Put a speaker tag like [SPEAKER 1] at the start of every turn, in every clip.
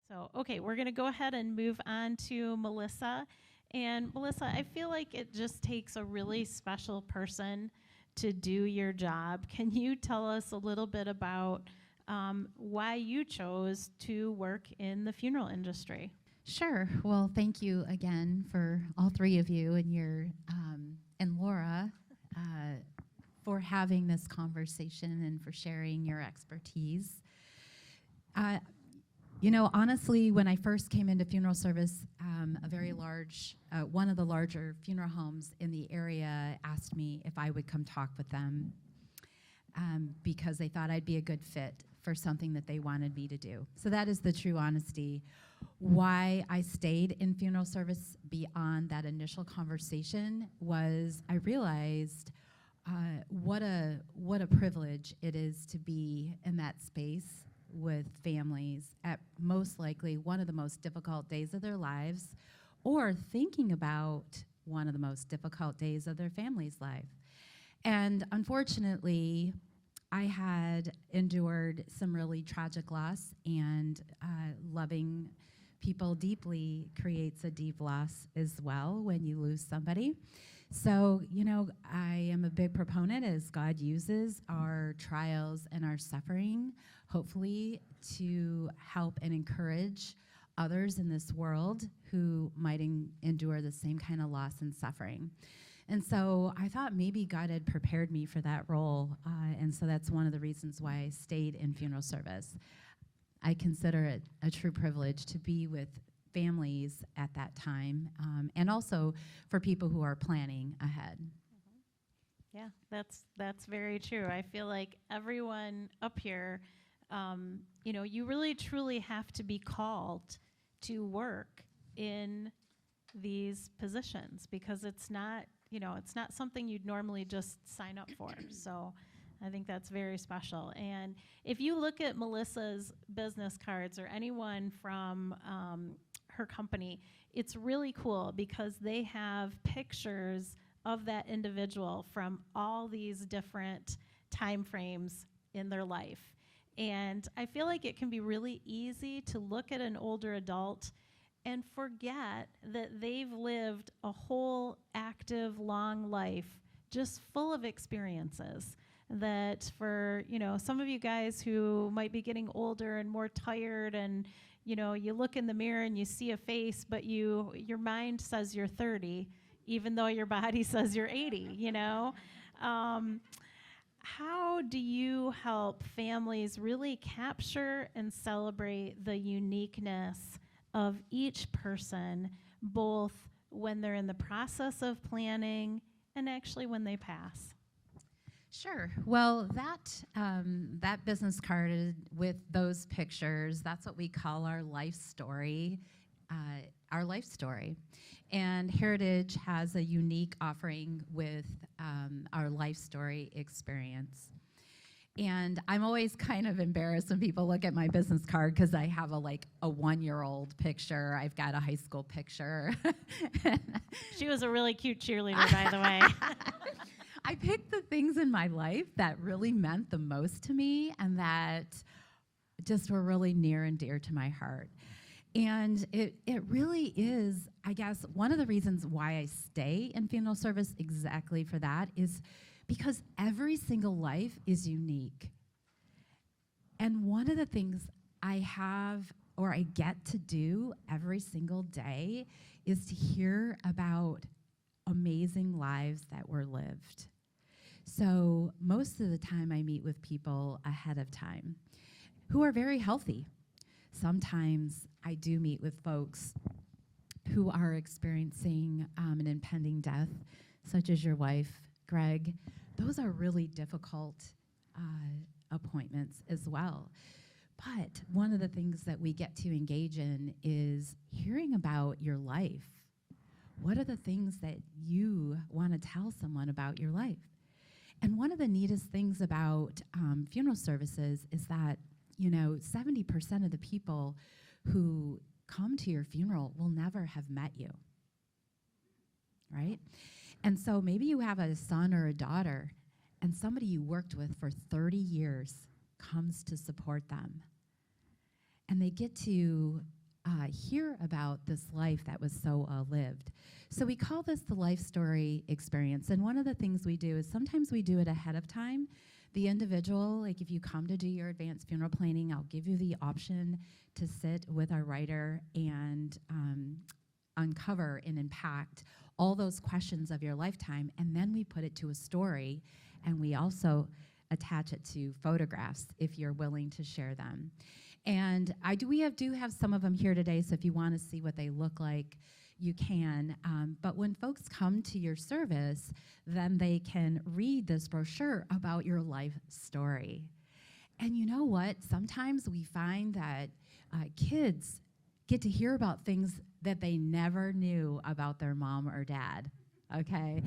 [SPEAKER 1] So, okay, we're going to go ahead and move on to Melissa. And Melissa, I feel like it just takes a really special person to do your job. Can you tell us a little bit about why you chose to work in the funeral industry?
[SPEAKER 2] Sure. Well, thank you again for all three of you and and Laura for having this conversation and for sharing your expertise. Honestly, when I first came into funeral service, a very large, one of the larger funeral homes in the area asked me if I would come talk with them because they thought I'd be a good fit for something that they wanted me to do. So that is the true honesty. Why I stayed in funeral service beyond that initial conversation was I realized what a privilege it is to be in that space with families at most likely one of the most difficult days of their lives, or thinking about one of the most difficult days of their family's life. And unfortunately, I had endured some really tragic loss, and loving people deeply creates a deep loss as well when you lose somebody. So, I am a big proponent as God uses our trials and our suffering, hopefully, to help and encourage others in this world who might endure the same kind of loss and suffering. And so I thought maybe God had prepared me for that role, and so that's one of the reasons why I stayed in funeral service. I consider it a true privilege to be with families at that time, and also for people who are planning ahead.
[SPEAKER 1] Yeah, that's very true. I feel like everyone up here, you really truly have to be called to work in these positions because it's not something you'd normally just sign up for. So I think that's very special. And if you look at Melissa's business cards or anyone from her company, it's really cool because they have pictures of that individual from all these different time frames in their life. And I feel like it can be really easy to look at an older adult and forget that they've lived a whole active, long life just full of experiences. That for, some of you guys who might be getting older and more tired and, you look in the mirror and you see a face, but your mind says you're 30, even though your body says you're 80, How do you help families really capture and celebrate the uniqueness of each person, both when they're in the process of planning and actually when they pass?
[SPEAKER 2] Sure. Well, that business card with those pictures, that's what we call our life story. And Heritage has a unique offering with our life story experience. And I'm always kind of embarrassed when people look at my business card because I have a 1-year-old picture. I've got a high school picture.
[SPEAKER 1] She was a really cute cheerleader, by the way.
[SPEAKER 2] I picked the things in my life that really meant the most to me and that just were really near and dear to my heart. And it really is, I guess, one of the reasons why I stay in funeral service exactly for that is because every single life is unique. And one of the things I get to do every single day is to hear about amazing lives that were lived. So most of the time I meet with people ahead of time who are very healthy. Sometimes I do meet with folks who are experiencing an impending death, such as your wife, Greg. Those are really difficult appointments as well. But one of the things that we get to engage in is hearing about your life. What are the things that you want to tell someone about your life? And one of the neatest things about funeral services is that 70% of the people who come to your funeral will never have met you, right? And so maybe you have a son or a daughter, and somebody you worked with for 30 years comes to support them. And they get to hear about this life that was so lived. So we call this the life story experience. And one of the things we do is sometimes we do it ahead of time. The individual, like if you come to do your advanced funeral planning, I'll give you the option to sit with our writer and uncover and impact all those questions of your lifetime. And then we put it to a story, and we also attach it to photographs if you're willing to share them. And we do have some of them here today, so if you want to see what they look like, you can. But when folks come to your service, then they can read this brochure about your life story. And you know what? Sometimes we find that kids get to hear about things that they never knew about their mom or dad, okay?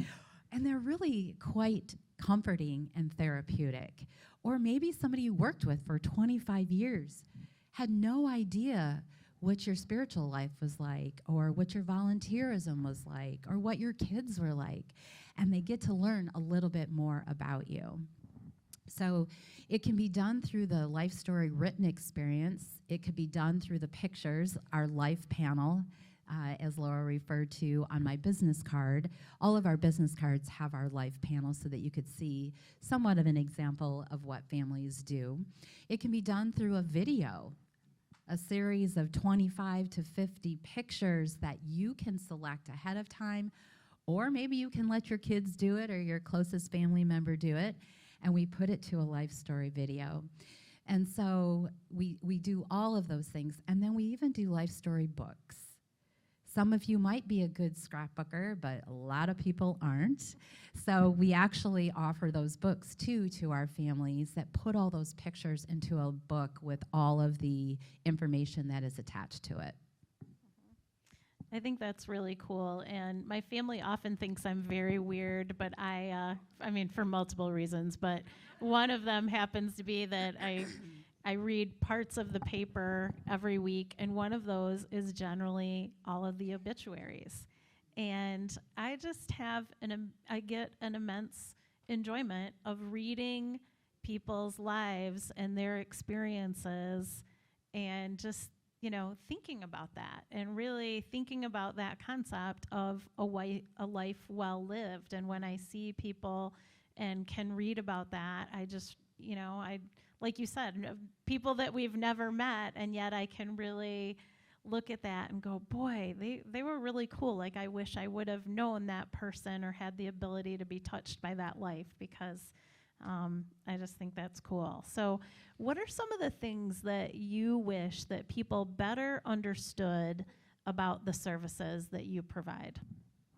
[SPEAKER 2] And they're really quite comforting and therapeutic. Or maybe somebody you worked with for 25 years had no idea what your spiritual life was like, or what your volunteerism was like, or what your kids were like, and they get to learn a little bit more about you. So it can be done through the life story written experience. It could be done through the pictures, our life panel, as Laura referred to on my business card. All of our business cards have our life panel so that you could see somewhat of an example of what families do. It can be done through a video, a series of 25 to 50 pictures that you can select ahead of time, or maybe you can let your kids do it or your closest family member do it, and we put it to a life story video. And so we do all of those things, and then we even do life story books. Some of you might be a good scrapbooker, but a lot of people aren't. So we actually offer those books, too, to our families that put all those pictures into a book with all of the information that is attached to it.
[SPEAKER 1] I think that's really cool, and my family often thinks I'm very weird, but I mean, for multiple reasons, but one of them happens to be that I read parts of the paper every week, and one of those is generally all of the obituaries. And I just have I get an immense enjoyment of reading people's lives and their experiences, and just, thinking about that, and really thinking about that concept of a life well lived. And when I see people and can read about that, I just, like you said, people that we've never met, and yet I can really look at that and go, boy, they were really cool. Like, I wish I would have known that person or had the ability to be touched by that life, because I just think that's cool. So what are some of the things that you wish that people better understood about the services that you provide?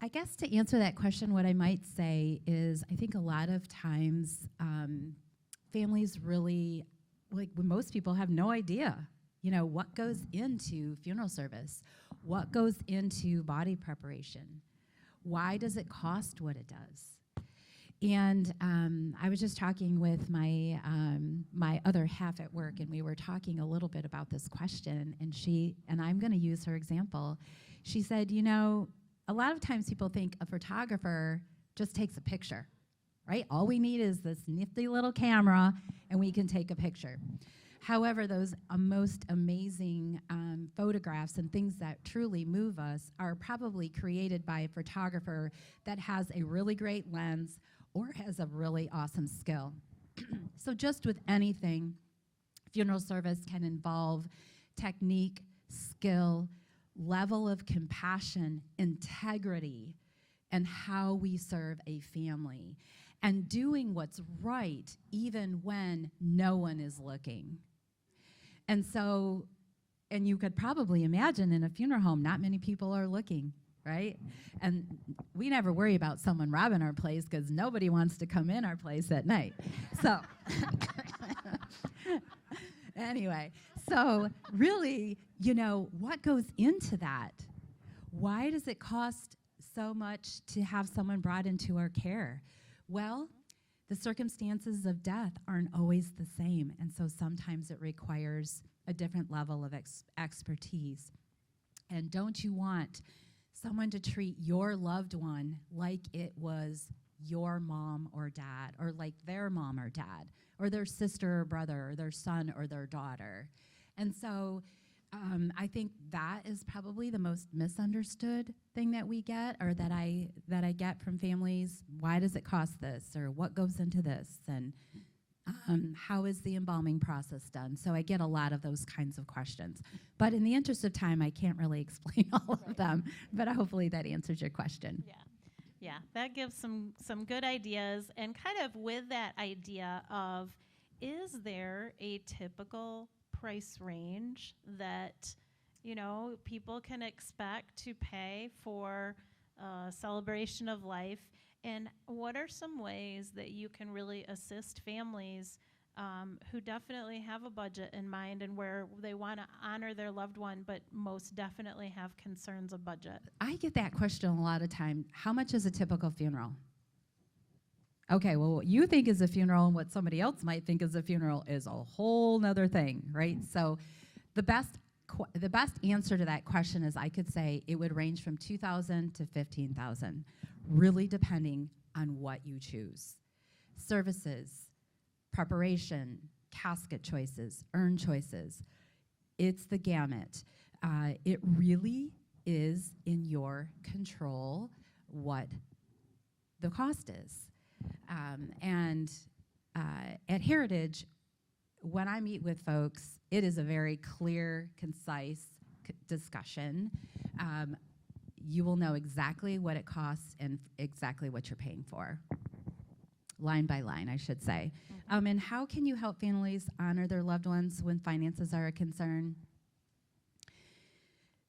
[SPEAKER 2] I guess to answer that question, what I might say is I think a lot of times families really, like when most people have no idea, what goes into funeral service, what goes into body preparation, why does it cost what it does? And I was just talking with my my other half at work, and we were talking a little bit about this question, and I'm going to use her example. She said, a lot of times people think a photographer just takes a picture, right? All we need is this nifty little camera, and we can take a picture. However, those most amazing photographs and things that truly move us are probably created by a photographer that has a really great lens or has a really awesome skill. So just with anything, funeral service can involve technique, skill, level of compassion, integrity, and how we serve a family, and doing what's right even when no one is looking. And so, and you could probably imagine in a funeral home, not many people are looking, right? And we never worry about someone robbing our place because nobody wants to come in our place at night. So anyway, so really, what goes into that? Why does it cost so much to have someone brought into our care? Well, the circumstances of death aren't always the same, and so sometimes it requires a different level of expertise. And don't you want someone to treat your loved one like it was your mom or dad, or like their mom or dad, or their sister or brother, or their son or their daughter? And so I think that is probably the most misunderstood thing that we get, or that I get from families. Why does it cost this, or what goes into this, and how is the embalming process done? So I get a lot of those kinds of questions. But in the interest of time, I can't really explain all of them. But hopefully that answers your question.
[SPEAKER 1] Yeah. Yeah, that gives some good ideas. And kind of with that idea of, is there a typical price range that, people can expect to pay for a celebration of life? And what are some ways that you can really assist families who definitely have a budget in mind and where they want to honor their loved one, but most definitely have concerns of budget?
[SPEAKER 2] I get that question a lot of time. How much is a typical funeral? Okay, well, what you think is a funeral and what somebody else might think is a funeral is a whole nother thing, right? So the best answer to that question is, I could say it would range from $2,000 to $15,000, really depending on what you choose. Services, preparation, casket choices, urn choices. It's the gamut. It really is in your control what the cost is. At Heritage, when I meet with folks, it is a very clear, concise discussion. You will know exactly what it costs and exactly what you're paying for. Line by line, I should say. And how can you help families honor their loved ones when finances are a concern?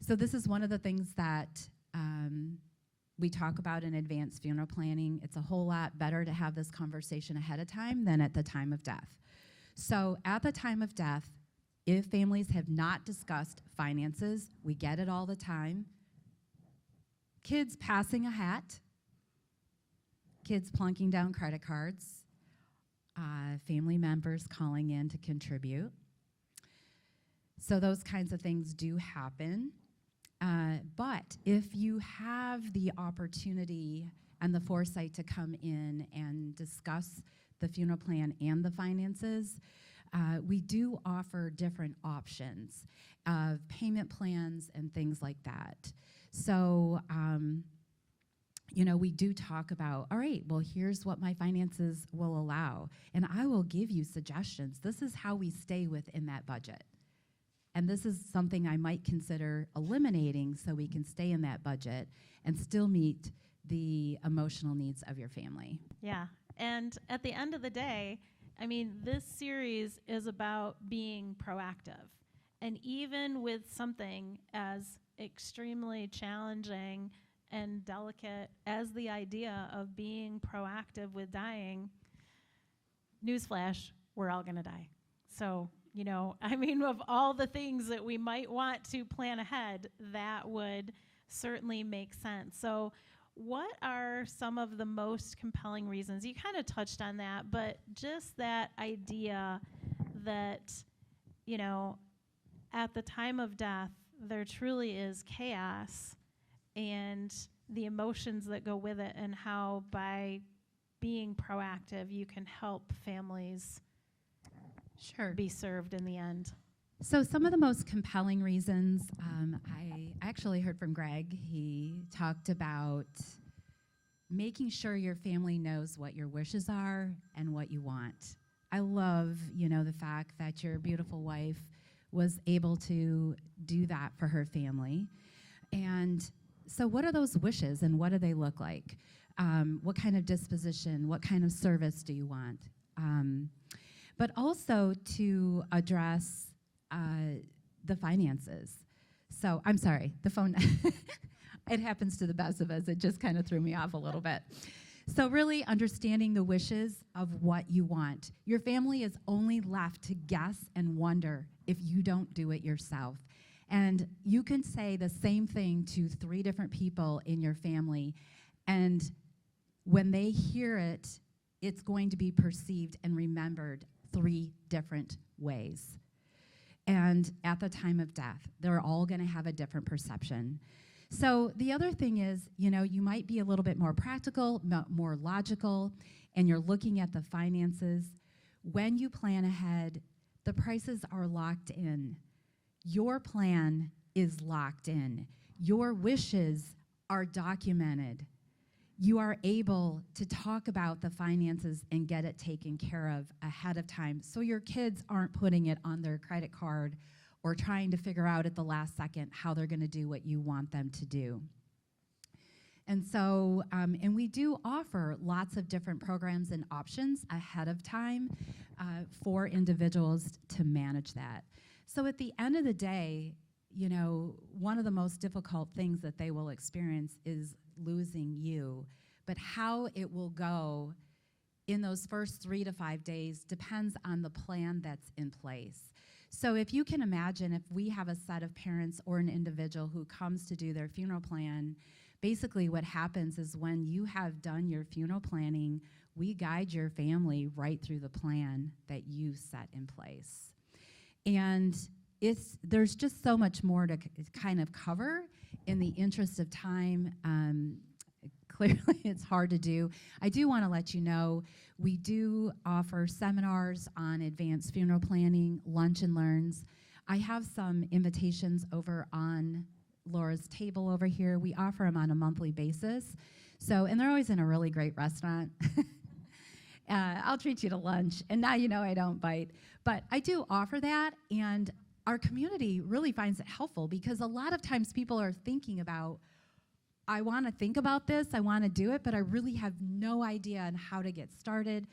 [SPEAKER 2] So this is one of the things that we talk about in advanced funeral planning. It's a whole lot better to have this conversation ahead of time than at the time of death. So at the time of death, if families have not discussed finances, we get it all the time. Kids passing a hat, kids plunking down credit cards, family members calling in to contribute. So those kinds of things do happen. But if you have the opportunity and the foresight to come in and discuss the funeral plan and the finances, we do offer different options of payment plans and things like that. So, we do talk about, all right, well, here's what my finances will allow, and I will give you suggestions. This is how we stay within that budget. And this is something I might consider eliminating so we can stay in that budget and still meet the emotional needs of your family.
[SPEAKER 1] Yeah. And at the end of the day, this series is about being proactive. And even with something as extremely challenging and delicate as the idea of being proactive with dying, newsflash, we're all going to die. So, of all the things that we might want to plan ahead, that would certainly make sense. So what are some of the most compelling reasons? You kind of touched on that, but just that idea that, at the time of death, there truly is chaos and the emotions that go with it, and how by being proactive, you can help families be served in the end.
[SPEAKER 2] So some of the most compelling reasons, I actually heard from Greg. He talked about making sure your family knows what your wishes are and what you want. I love, the fact that your beautiful wife was able to do that for her family. And so what are those wishes and what do they look like? What kind of disposition, what kind of service do you want? But also to address the finances. So, I'm sorry, the phone, it happens to the best of us. It just kind of threw me off a little bit. So really understanding the wishes of what you want. Your family is only left to guess and wonder if you don't do it yourself. And you can say the same thing to 3 different people in your family, and when they hear it, it's going to be perceived and remembered 3 different ways. And at the time of death, they're all going to have a different perception. So the other thing is, you might be a little bit more practical, more logical, and you're looking at the finances. When you plan ahead, the prices are locked in. Your plan is locked in. Your wishes are documented. You are able to talk about the finances and get it taken care of ahead of time, so your kids aren't putting it on their credit card or trying to figure out at the last second how they're going to do what you want them to do. And so, and we do offer lots of different programs and options ahead of time for individuals to manage that. So at the end of the day, you know, one of the most difficult things that they will experience is losing you. But how it will go in those first 3 to 5 days depends on the plan that's in place. So if you can imagine, if we have a set of parents or an individual who comes to do their funeral plan, basically what happens is when you have done your funeral planning, we guide your family right through the plan that you set in place. And there's just so much more to kind of cover in the interest of time. Clearly, it's hard to do. I do want to let you know we do offer seminars on advanced funeral planning, lunch and learns. I have some invitations over on Laura's table over here. We offer them on a monthly basis. So, and they're always in a really great restaurant. I'll treat you to lunch. And now you know I don't bite. But I do offer that, and our community really finds it helpful because a lot of times people are thinking about, I want to think about this, I want to do it, but I really have no idea on how to get started.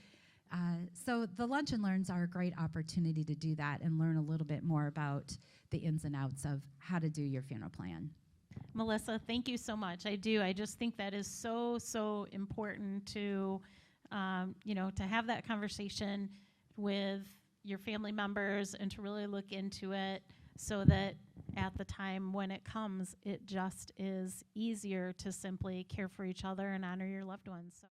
[SPEAKER 2] So the Lunch and Learns are a great opportunity to do that and learn a little bit more about the ins and outs of how to do your funeral plan.
[SPEAKER 1] Melissa, thank you so much. I do. I just think that is so, so important to, you know, to have that conversation with your family members and to really look into it so that at the time when it comes, it just is easier to simply care for each other and honor your loved ones. So